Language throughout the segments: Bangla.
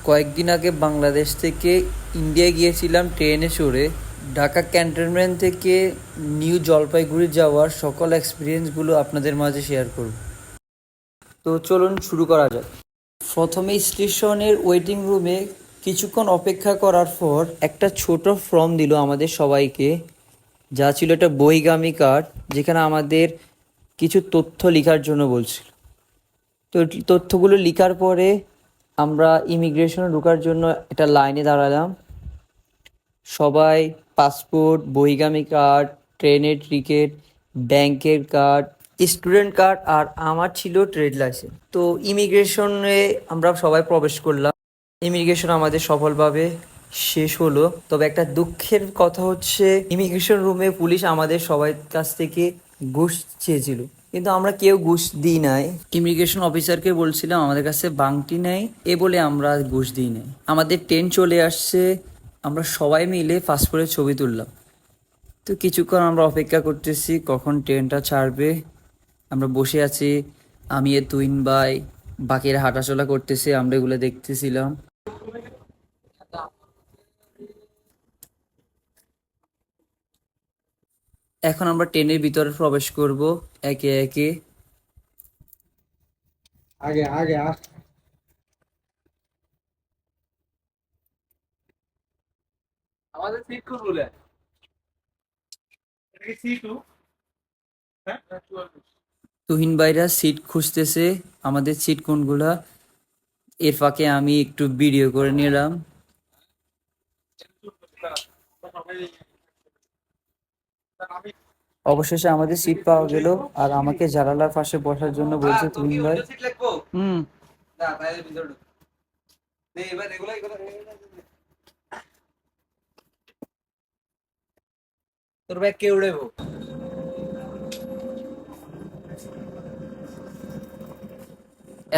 কয়েকদিন আগে বাংলাদেশ থেকে ইন্ডিয়া গিয়েছিলাম ট্রেনে চড়ে। ঢাকা ক্যান্টনমেন্ট থেকে নিউ জলপাইগুড়ি যাওয়ার সকল এক্সপিরিয়েন্সগুলো আপনাদের মাঝে শেয়ার করব। তো চলুন শুরু করা যাক। প্রথমে স্টেশনের ওয়েটিং রুমে কিছুক্ষণ অপেক্ষা করার পর একটা ছোট ফর্ম দিল আমাদের সবাইকে, যা ছিল একটা বহিগামী কার্ড, যেখানে আমাদের কিছু তথ্য লেখার জন্য বলছিল। তো তথ্যগুলো লেখার পরে আমরা ইমিগ্রেশনে ঢোকার জন্য একটা লাইনে দাঁড়ালাম। সবাই পাসপোর্ট, বহিগামী কার্ড, ট্রেনের টিকিট, ব্যাংকের কার্ড, স্টুডেন্ট কার্ড, আর আমার ছিল ট্রেড লাইসেন্স। তো ইমিগ্রেশনে আমরা সবাই প্রবেশ করলাম। ইমিগ্রেশন আমাদের সফলভাবে শেষ হলো। তবে একটা দুঃখের কথা হচ্ছে, ইমিগ্রেশন রুমে পুলিশ আমাদের সবাই কাছ থেকে ঘুষ চেয়েছিল, কিন্তু আমরা কেউ ঘুষ দিই নাই। ইমিগ্রেশন অফিসারকে বলছিলাম আমাদের কাছে বাংটি নেই, এ বলে আমরা ঘুষ দিই নাই। আমাদের ট্রেন চলে আসছে, আমরা সবাই মিলে পাসপোর্টের ছবি তুললাম। তো কিছুক্ষণ আমরা অপেক্ষা করতেছি কখন ট্রেনটা ছাড়বে। আমরা বসে আছি, আমি এ তুইন ভাই, বাকিরা হাঁটাচলা করতেছে, আমরা এগুলো দেখতেছিলাম। এখন আমরা ট্রেনের ভিতরে প্রবেশ করব একে একে। আগে আগে আস আমাদের সিট কোন বলে এটা কি সি2? হ্যাঁ, তুহিন ভাইরা সিট খুঁজতেছে, আমাদের সিট কোনগুলা। এর ফাঁকে আমি একটু ভিডিও করে নিলাম। অবশেষে আমাদের সিট পাওয়া গেল, আর আমাকে জানালার পাশে বসার জন্য বলছে তুহিন ভাই। হুম। তোর ব্যাগ কে উড়েবো?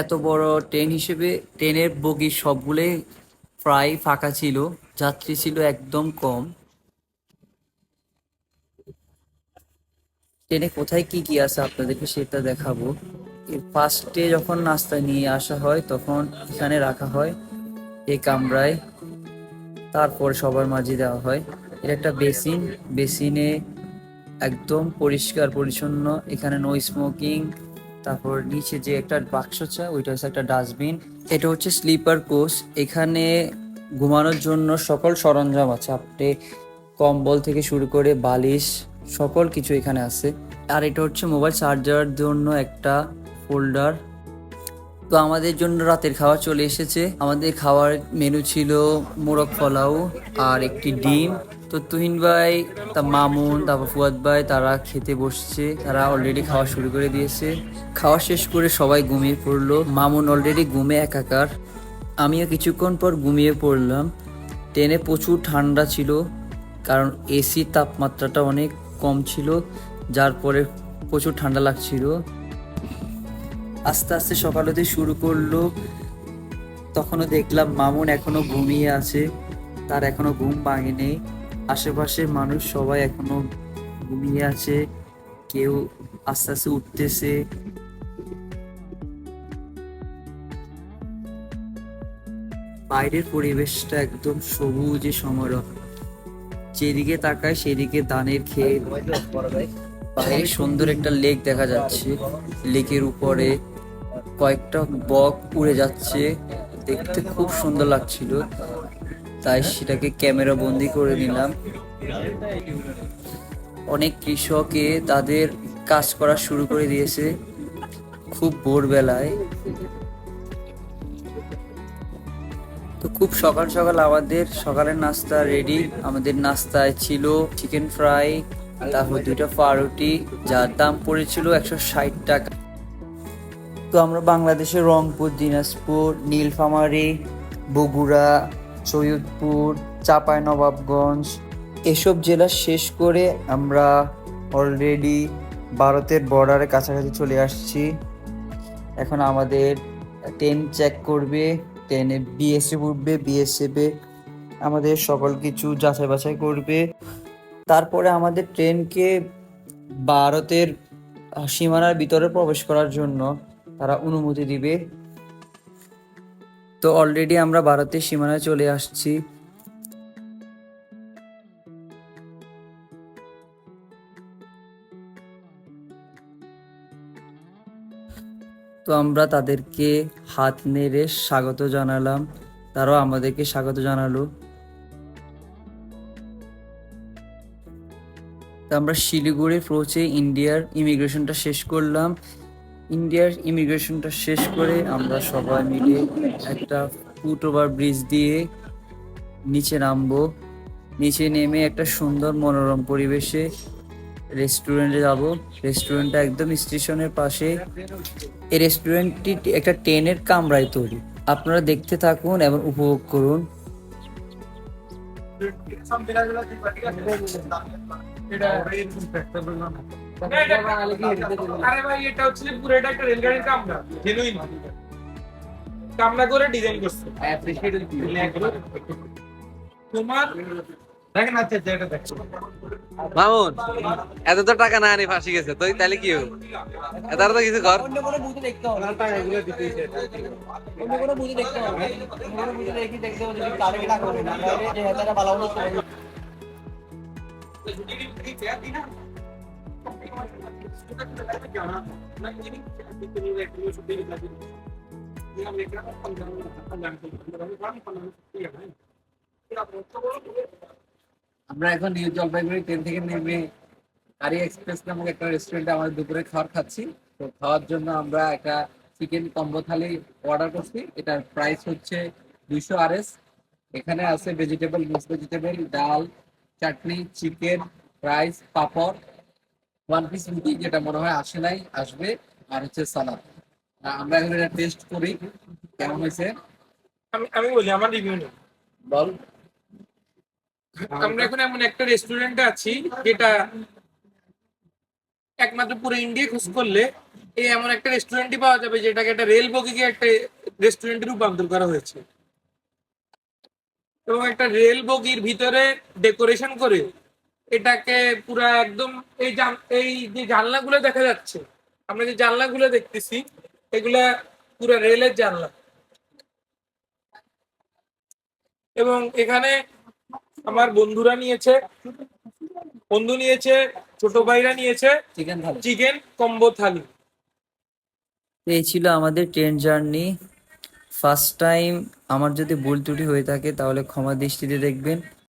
এত বড় ট্রেন হিসেবে ট্রেনের বগি সবগুলোই প্রায় ফাঁকা ছিল, যাত্রী ছিল একদম কম। ট্রেনে কোথায় কি কি আছে আপনাদেরকে সেটা দেখাবো। এর ফার্স্টে যখন নাস্তা নিয়ে আসা হয় তখন এখানে রাখা হয় এই কামরায়, তারপর সবার মাঝে দেওয়া হয়। এর একটা বেসিন, বেসিনে একদম পরিষ্কার পরিচ্ছন্ন, এখানে নো স্মোকিং। তারপর নিচে যে একটা বাক্স আছে ওইটা হচ্ছে একটা ডাস্টবিন। এটা হচ্ছে স্লিপার কোচ, এখানে ঘুমানোর জন্য সকল সরঞ্জাম আছে। আপনি কম্বল থেকে শুরু করে বালিশ সকল কিছু এখানে আছে। আর এটা হচ্ছে মোবাইল চার্জার জন্য একটা ফোল্ডার। তো আমাদের জন্য রাতের খাওয়া চলে এসেছে। আমাদের খাওয়ার মেনু ছিল মোরগ পোলাও আর একটি ডিম। তো তুহিন ভাই, তা মামুন, তারপর ফুয়াদ ভাই, তারা খেতে বসছে। তারা অলরেডি খাওয়া শুরু করে দিয়েছে। খাওয়া শেষ করে সবাই ঘুমিয়ে পড়লো। মামুন অলরেডি ঘুমে একাকার, আমিও কিছুক্ষণ পর ঘুমিয়ে পড়লাম। ট্রেনে প্রচুর ঠান্ডা ছিল, কারণ এসি তাপমাত্রাটা অনেক কম ছিল, যার পরে প্রচুর ঠান্ডা লাগছিল। আস্তে আস্তে সকাল হতে শুরু করলো, তখনও দেখলাম মামুন এখনো ঘুমিয়ে আছে, তার এখনো ঘুম ভাঙেনি। আশেপাশে মানুষ সবাই এখনো ঘুমিয়ে আছে, কেউ আস্তে আস্তে উঠতেছে। বাইরের পরিবেশটা একদম সবুজে সমারোহ, যেদিকে তাকায় সেদিকে ধানের ক্ষেত। বাইরে সুন্দর একটা লেক দেখা যাচ্ছে, লেকের উপরে কয়েকটা বক উড়ে যাচ্ছে, দেখতে খুব সুন্দর লাগছিল, তাই সেটাকে ক্যামেরা বন্দি করে নিলাম। অনেক কৃষকে তাদের কাজ করা শুরু করে দিয়েছে খুব ভোরবেলায়। তো খুব সকাল সকাল আমাদের সকালের নাস্তা রেডি। আমাদের নাস্তায় ছিল চিকেন ফ্রাই, তারপর দুইটা পাউরুটি, যার দাম পড়েছিল 160 টাকা। তো আমরা বাংলাদেশের রংপুর, দিনাজপুর, নীলফামারী, বগুড়া, সৈয়দপুর, চাঁপাইনবাবগঞ্জ এসব জেলা শেষ করে আমরা অলরেডি ভারতের বর্ডারের কাছাকাছি চলে আসছি। এখন আমাদের ট্রেন চেক করবে, ট্রেনে বিএসএফ উঠবে, বিএসএফে আমাদের সকল কিছু যাচাই বাছাই করবে। তারপরে আমাদের ট্রেনকে ভারতের সীমানার ভিতরে প্রবেশ করার জন্য তারা অনুমতি দিবে। তো অলরেডি আমরা ভারতের সীমানায় চলে আসছি। তো আমরা তাদেরকে হাত নেড়ে স্বাগত জানালাম, তারাও আমাদেরকে স্বাগত জানালো। তো আমরা শিলিগুড়ি পৌঁছে ইন্ডিয়ার ইমিগ্রেশনটা শেষ করলাম। ইন্ডিয়ার ইমিগ্রেশনটা শেষ করে আমরা সবাই মিলে একটা ফুট ওভার ব্রিজ দিয়ে নিচে নামবো। নিচে নেমে একটা সুন্দর মনোরম পরিবেশে রেস্টুরেন্টে যাব। রেস্টুরেন্টটা একদম স্টেশনের পাশে। এই রেস্টুরেন্টটি একটা ট্রেনের কামরায় তৈরি। আপনারা দেখতে থাকুন এবং উপভোগ করুন। আরে ভাই এটা হচ্ছে পুরোটা একটা রেলগাড়ির কামরা, জেনুইন কামরা করে ডিজাইন করছে। তোমার দেখেন, আচ্ছা এটা দেখো মামুন, এত তো টাকা না আনি ফাঁসি গেছে তুই, তাহলে কি হবে? এত আর তো কিছু কর। অন্য কোনো বুঝে দেখতে হবে, টাকাগুলো দিতেছে। অন্য কোনো বুঝে দেখতে হবে, অন্য কোনো বুঝে দেখতে হবে যদি তারে না করে না তাহলে যে হাজারা ভালো হলো তো আমরা এখন নিউ জলপাইগুড়ি ট্রেন থেকে নেমে আরি এক্সপ্রেস নামক একটা রেস্টুরেন্টে আমাদের দুপুরে খাবার খাচ্ছি। তো খাওয়ার জন্য আমরা একটা চিকেন কম্বো থালি অর্ডার করছি। এটার প্রাইস হচ্ছে 200 RS। এখানে আছে ভেজিটেবল, মিক্স ভেজিটেবল, ডাল, চাটনি, চিকেন, রাইস, পাপড়, 1 পিস রুটি যেটা মনে হয় আসে নাই, আসবে, আর হচ্ছে সালাদ। আমরা এখন এটা টেস্ট করি কেমন হয়েছে। আমি আমি বলি আমার রিভিউ নেই। বল। আমরা এখন এমন একটা রেস্টুরেন্টে আছি যেটা একমাত্র পুরো ইন্ডিয়া খোঁজ করলে এই এমন একটা রেস্টুরেন্টই পাওয়া যাবে যেটাকে একটা রেল বগিকে একটা রেস্টুরেন্টে রূপান্তর করা হয়েছে, এবং একটা রেল বগির ভিতরে ডেকোরেশন করে এটাকে পুরা একদম এই যে জানলাগুলো দেখা যাচ্ছে, আমরা যে জানলাগুলো দেখতেছি এগুলা পুরা রেলের জানলা। এবং এখানে আমার বন্ধুরা নিয়েছে, বন্ধু নিয়েছে, ছোট ভাইরা নিয়েছে চিকেন থালি। চিকেন কম্বো থালি। তো এই ছিল আমাদের ট্রেন জার্নি। First time. আমার যদি ভুল ত্রুটি হয়ে থাকে তাহলে ক্ষমা দৃষ্টিতে দেখবেন।